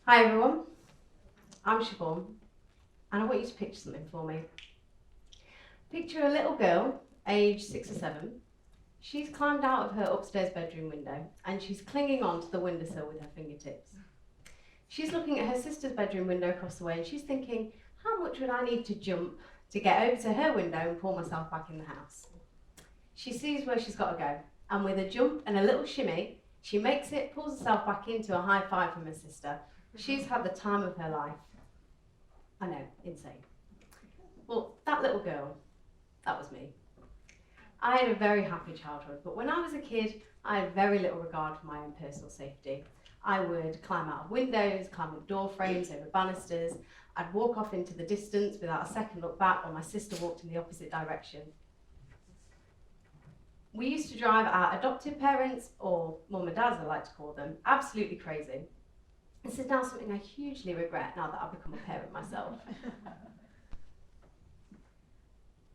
Hi everyone, I'm Siobhan and I want you to picture something for me. Picture a little girl, aged 6 or 7. She's climbed out of her upstairs bedroom window and she's clinging on to the windowsill with her fingertips. She's looking at her sister's bedroom window across the way and she's thinking, how much would I need to jump to get over to her window and pull myself back in the house? She sees where she's got to go, and with a jump and a little shimmy, she makes it, pulls herself back into a high five from her sister. She's had the time of her life. I know, insane. Well, that little girl, that was me. I had a very happy childhood, but when I was a kid, I had very little regard for my own personal safety. I would climb out of windows, climb up door frames, over banisters. I'd walk off into the distance without a second look back while my sister walked in the opposite direction. We used to drive our adoptive parents, or mum and dads I like to call them, absolutely crazy. This is now something I hugely regret now that I've become a parent myself.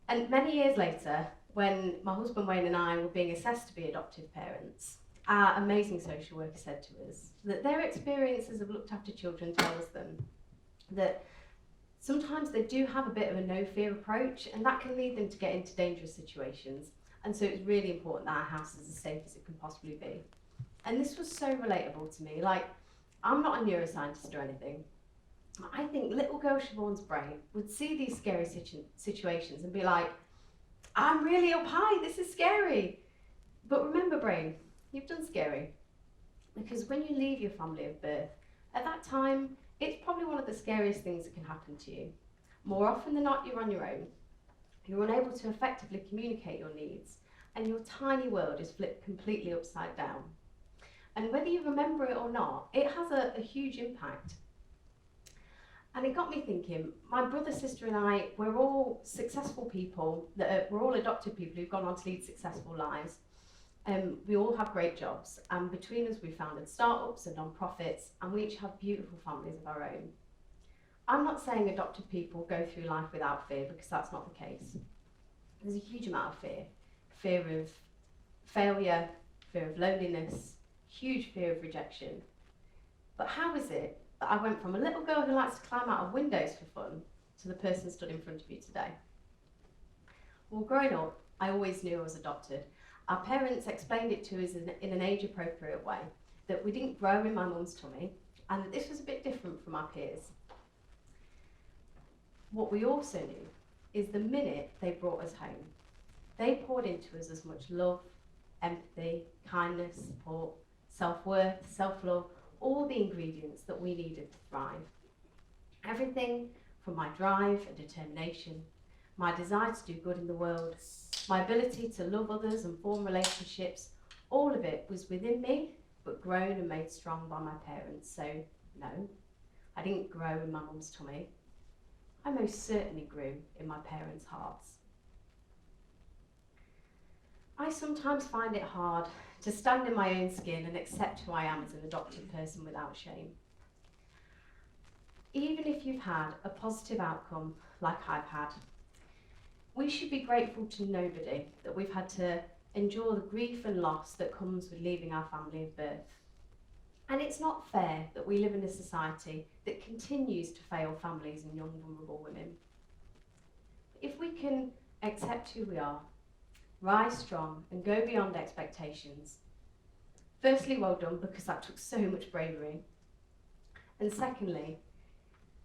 And many years later, when my husband Wayne and I were being assessed to be adoptive parents, our amazing social worker said to us that their experiences of looked after children tells them that sometimes they do have a bit of a no-fear approach, and that can lead them to get into dangerous situations. And so it's really important that our house is as safe as it can possibly be. And this was so relatable to me. Like, I'm not a neuroscientist or anything. I think little girl Siobhan's brain would see these scary situations and be like, I'm really up high, this is scary. But remember, brain, you've done scary. Because when you leave your family of birth, at that time, it's probably one of the scariest things that can happen to you. More often than not, you're on your own. You're unable to effectively communicate your needs, and your tiny world is flipped completely upside down. And whether you remember it or not, it has a huge impact. And it got me thinking, my brother, sister and I, we're all successful people, we're all adopted people who've gone on to lead successful lives. We all have great jobs, and between us we founded startups and non-profits, and we each have beautiful families of our own. I'm not saying adopted people go through life without fear, because that's not the case. There's a huge amount of fear. Fear of failure, fear of loneliness, huge fear of rejection. But how is it that I went from a little girl who likes to climb out of windows for fun to the person stood in front of you today? Well, growing up, I always knew I was adopted. Our parents explained it to us in an age-appropriate way, that we didn't grow in my mum's tummy, and that this was a bit different from our peers. What we also knew is the minute they brought us home, they poured into us as much love, empathy, kindness, support, self-worth, self-love, all the ingredients that we needed to thrive. Everything from my drive and determination, my desire to do good in the world, my ability to love others and form relationships, all of it was within me, but grown and made strong by my parents. So no, I didn't grow in my mum's tummy. I most certainly grew in my parents' hearts. I sometimes find it hard to stand in my own skin and accept who I am as an adopted person without shame. Even if you've had a positive outcome like I've had, we should be grateful to nobody that we've had to endure the grief and loss that comes with leaving our family of birth. And it's not fair that we live in a society that continues to fail families and young vulnerable women. If we can accept who we are, rise strong and go beyond expectations, firstly, well done, because that took so much bravery. And secondly,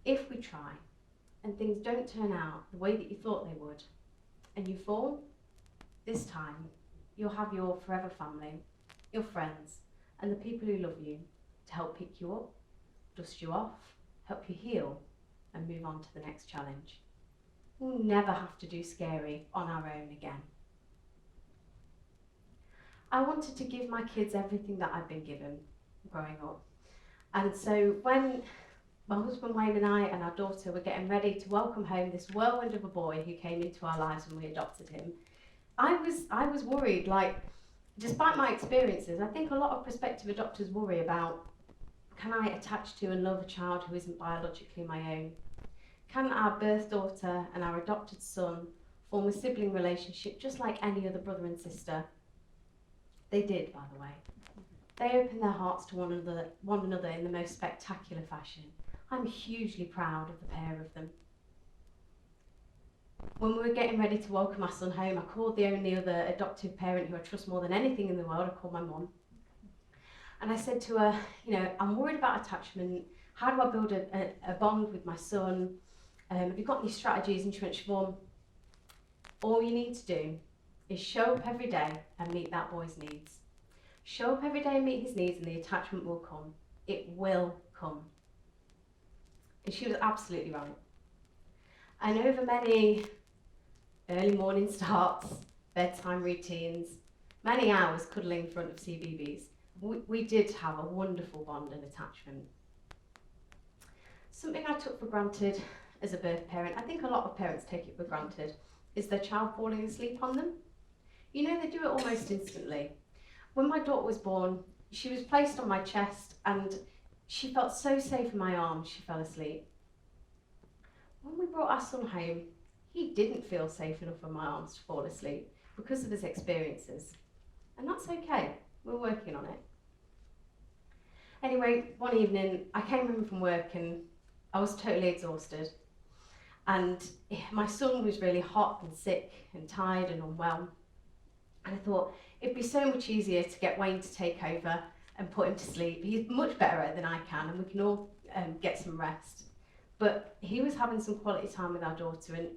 if we try and things don't turn out the way that you thought they would, and you fall, this time you'll have your forever family, your friends, and the people who love you to help pick you up, dust you off, help you heal, and move on to the next challenge. We'll never have to do scary on our own again. I wanted to give my kids everything that I'd been given growing up. And so when my husband Wayne and I and our daughter were getting ready to welcome home this whirlwind of a boy who came into our lives when we adopted him, I was worried. Like, despite my experiences, I think a lot of prospective adopters worry about, can I attach to and love a child who isn't biologically my own? Can our birth daughter and our adopted son form a sibling relationship just like any other brother and sister? They did, by the way. They open their hearts to one another in the most spectacular fashion. I'm hugely proud of the pair of them. When we were getting ready to welcome our son home, I called the only other adoptive parent who I trust more than anything in the world. I called my mum. And I said to her, I'm worried about attachment. How do I build a bond with my son? Have you got any strategies? And she went, Siobhan, all you need to do is show up every day and meet that boy's needs. Show up every day and meet his needs and the attachment will come. It will come. And she was absolutely right. And over many early morning starts, bedtime routines, many hours cuddling in front of CBeebies, we did have a wonderful bond and attachment. Something I took for granted as a birth parent, I think a lot of parents take it for granted, is their child falling asleep on them. They do it almost instantly. When my daughter was born, she was placed on my chest and she felt so safe in my arms, she fell asleep. When we brought our son home, he didn't feel safe enough in my arms to fall asleep because of his experiences. And that's okay, we're working on it. Anyway, one evening, I came home from work and I was totally exhausted. And my son was really hot and sick and tired and unwell. And I thought, it'd be so much easier to get Wayne to take over and put him to sleep. He's much better than I can and we can all get some rest. But he was having some quality time with our daughter, and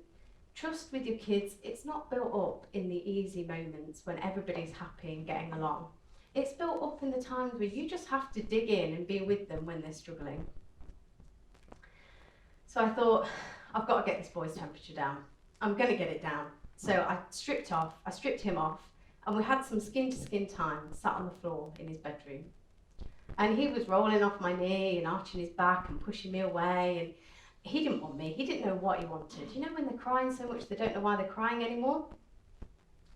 trust with your kids, it's not built up in the easy moments when everybody's happy and getting along. It's built up in the times where you just have to dig in and be with them when they're struggling. So I thought, I've got to get this boy's temperature down. I'm going to get it down. So I stripped him off, and we had some skin-to-skin time, sat on the floor in his bedroom. And he was rolling off my knee and arching his back and pushing me away, and he didn't want me. He didn't know what he wanted. When they're crying so much they don't know why they're crying anymore?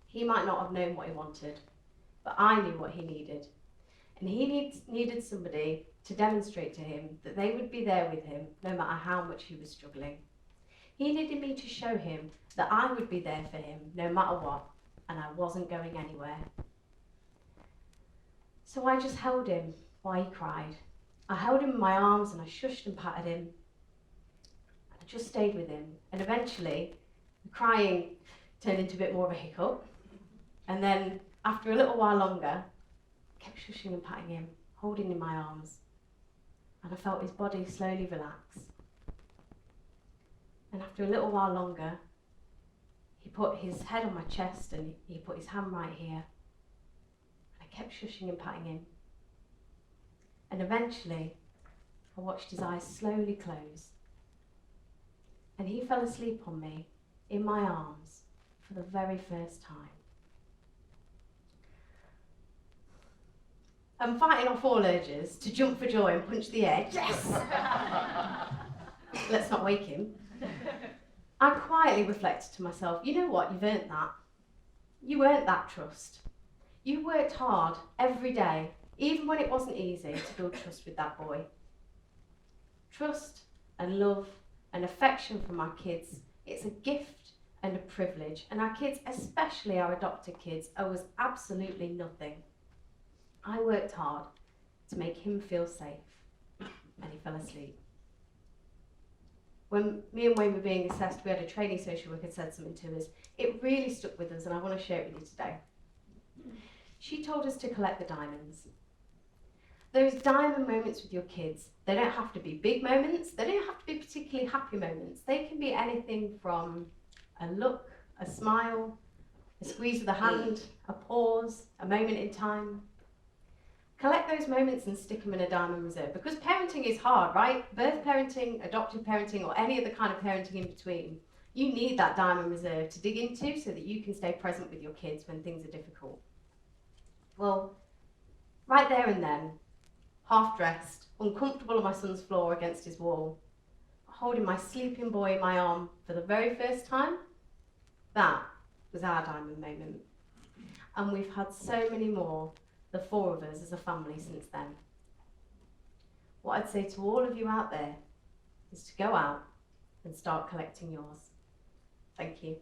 He might not have known what he wanted, but I knew what he needed. And he needed somebody to demonstrate to him that they would be there with him no matter how much he was struggling. He needed me to show him that I would be there for him no matter what, and I wasn't going anywhere. So I just held him while he cried. I held him in my arms and I shushed and patted him. I just stayed with him, and eventually the crying turned into a bit more of a hiccup, and then after a little while longer I kept shushing and patting him, holding him in my arms, and I felt his body slowly relax. And after a little while longer he put his head on my chest and he put his hand right here, and I kept shushing and patting him, and eventually I watched his eyes slowly close. And he fell asleep on me, in my arms, for the very first time. I'm fighting off all urges to jump for joy and punch the air. Yes! Let's not wake him. I quietly reflected to myself, you know what, you've earned that. You earned that trust. You worked hard every day, even when it wasn't easy, to build trust with that boy. Trust and love and affection from our kids, it's a gift and a privilege, and our kids, especially our adopted kids, owe us absolutely nothing. I worked hard to make him feel safe, and he fell asleep. When me and Wayne were being assessed, we had a training social worker said something to us. It really stuck with us, and I want to share it with you today. She told us to collect the diamonds. Those diamond moments with your kids, they don't have to be big moments, they don't have to be particularly happy moments. They can be anything from a look, a smile, a squeeze of the hand, a pause, a moment in time. Collect those moments and stick them in a diamond reserve, because parenting is hard, right? Birth parenting, adoptive parenting, or any other kind of parenting in between. You need that diamond reserve to dig into so that you can stay present with your kids when things are difficult. Well, right there and then, half-dressed, uncomfortable on my son's floor against his wall, holding my sleeping boy in my arm for the very first time, that was our diamond moment. And we've had so many more, the four of us as a family, since then. What I'd say to all of you out there is to go out and start collecting yours. Thank you.